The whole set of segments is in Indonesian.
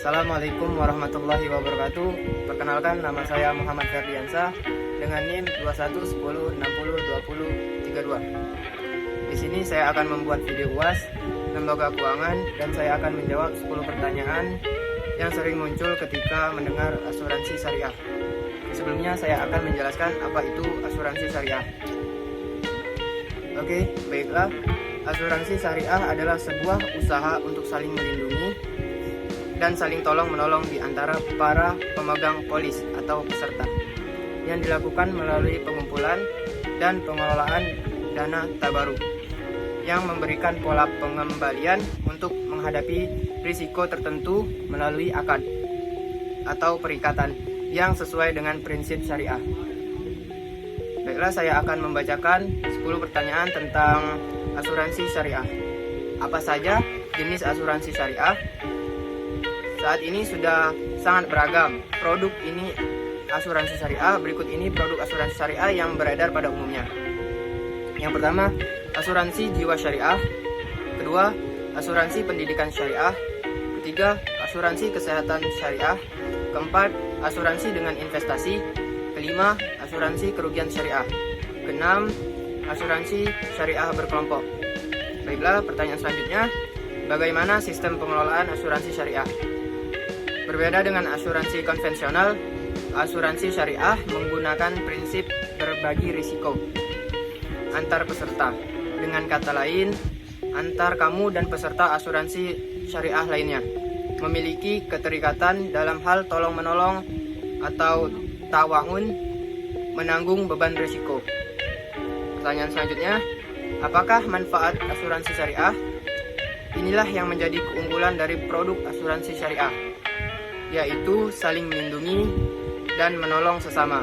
Assalamualaikum warahmatullahi wabarakatuh. Perkenalkan, nama saya Muhammad Ferdiansyah dengan NIM 2110602032. Di sini saya akan membuat video UAS lembaga keuangan dan saya akan menjawab 10 pertanyaan yang sering muncul ketika mendengar asuransi syariah. Sebelumnya saya akan menjelaskan apa itu asuransi syariah. Oke, baiklah. Asuransi syariah adalah sebuah usaha untuk saling melindungi dan saling tolong-menolong di antara para pemegang polis atau peserta yang dilakukan melalui pengumpulan dan pengelolaan dana tabaruk yang memberikan pola pengembalian untuk menghadapi risiko tertentu melalui akad atau perikatan yang sesuai dengan prinsip syariah. Baiklah, saya akan membacakan 10 pertanyaan tentang asuransi syariah. Apa saja jenis asuransi syariah? Saat ini sudah sangat beragam produk ini asuransi syariah. Berikut ini produk asuransi syariah yang beredar pada umumnya. Yang pertama, asuransi jiwa syariah. Kedua, asuransi pendidikan syariah. Ketiga, asuransi kesehatan syariah. Keempat, asuransi dengan investasi. Kelima, asuransi kerugian syariah. Keenam, asuransi syariah berkelompok. Baiklah, pertanyaan selanjutnya, bagaimana sistem pengelolaan asuransi syariah? Berbeda dengan asuransi konvensional, asuransi syariah menggunakan prinsip berbagi risiko antar peserta. Dengan kata lain, antar kamu dan peserta asuransi syariah lainnya memiliki keterikatan dalam hal tolong-menolong atau tawa'un menanggung beban risiko. Pertanyaan selanjutnya, apakah manfaat asuransi syariah? Inilah yang menjadi keunggulan dari produk asuransi syariah, yaitu saling melindungi dan menolong sesama.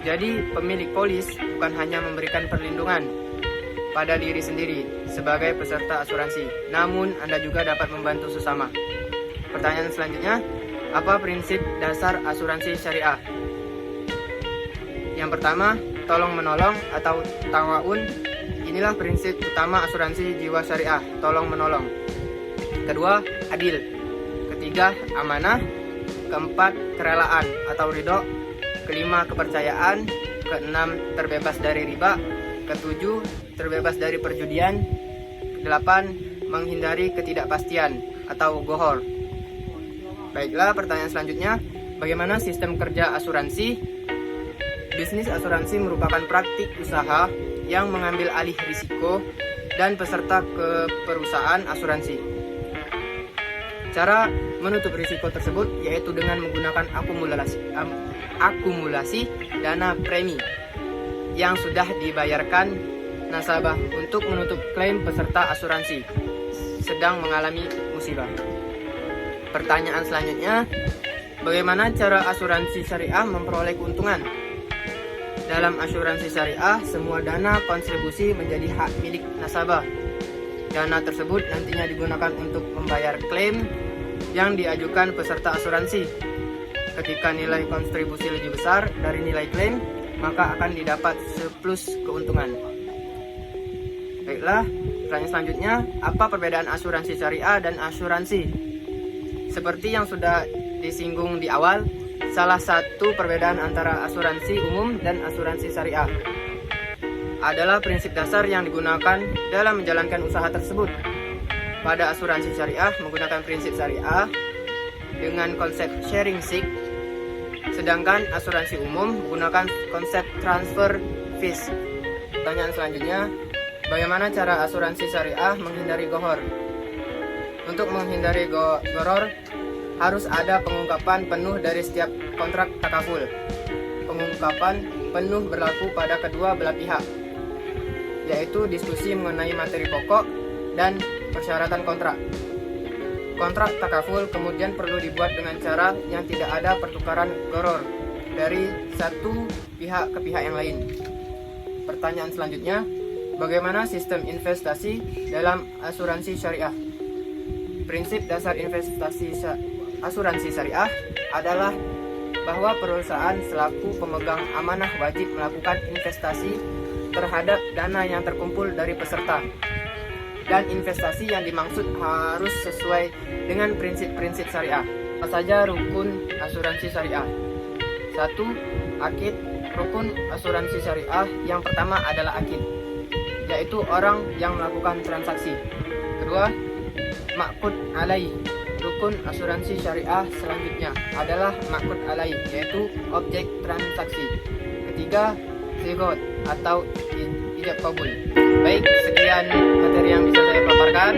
Jadi pemilik polis bukan hanya memberikan perlindungan pada diri sendiri sebagai peserta asuransi, namun Anda juga dapat membantu sesama. Pertanyaan selanjutnya, apa prinsip dasar asuransi syariah? Yang pertama, tolong-menolong atau tawa'un. Inilah prinsip utama asuransi jiwa syariah, tolong-menolong. Kedua, adil. Ketiga, amanah. Keempat, kerelaan atau ridho. Kelima, kepercayaan. Keenam, terbebas dari riba. Ketujuh, terbebas dari perjudian. Kedelapan, menghindari ketidakpastian atau gohor. Baiklah, pertanyaan selanjutnya, bagaimana sistem kerja asuransi? Bisnis asuransi merupakan praktik usaha yang mengambil alih risiko dan peserta ke perusahaan asuransi. Cara menutup risiko tersebut yaitu dengan menggunakan akumulasi dana premi yang sudah dibayarkan nasabah untuk menutup klaim peserta asuransi sedang mengalami musibah. Pertanyaan selanjutnya, bagaimana cara asuransi syariah memperoleh keuntungan? Dalam asuransi syariah, semua dana kontribusi menjadi hak milik nasabah. Dana tersebut nantinya digunakan untuk membayar klaim yang diajukan peserta asuransi. Ketika nilai kontribusi lebih besar dari nilai klaim, maka akan didapat surplus keuntungan. Baiklah, pertanyaan selanjutnya, apa perbedaan asuransi syariah dan asuransi? Seperti yang sudah disinggung di awal, salah satu perbedaan antara asuransi umum dan asuransi syariah adalah prinsip dasar yang digunakan dalam menjalankan usaha tersebut. Pada asuransi syariah menggunakan prinsip syariah dengan konsep sharing sick, sedangkan asuransi umum menggunakan konsep transfer fees. Pertanyaan selanjutnya, bagaimana cara asuransi syariah menghindari gohor? Untuk menghindari goror, harus ada pengungkapan penuh dari setiap kontrak takaful. Pengungkapan penuh berlaku pada kedua belah pihak, yaitu diskusi mengenai materi pokok dan persyaratan kontrak. Kontrak takaful kemudian perlu dibuat dengan cara yang tidak ada pertukaran goror dari satu pihak ke pihak yang lain. Pertanyaan selanjutnya, bagaimana sistem investasi dalam asuransi syariah? Prinsip dasar investasi asuransi syariah adalah bahwa perusahaan selaku pemegang amanah wajib melakukan investasi terhadap dana yang terkumpul dari peserta. dan investasi yang dimaksud harus sesuai dengan prinsip-prinsip syariah. Apa saja rukun asuransi syariah? 1. Akid. Rukun asuransi syariah yang pertama adalah akid, yaitu orang yang melakukan transaksi. Kedua, ma'qud alaih. Rukun asuransi syariah selanjutnya adalah ma'qud alaih, yaitu objek transaksi. Ketiga, sigot atau ijab kabul. Baik, sekian materi yang bisa saya paparkan.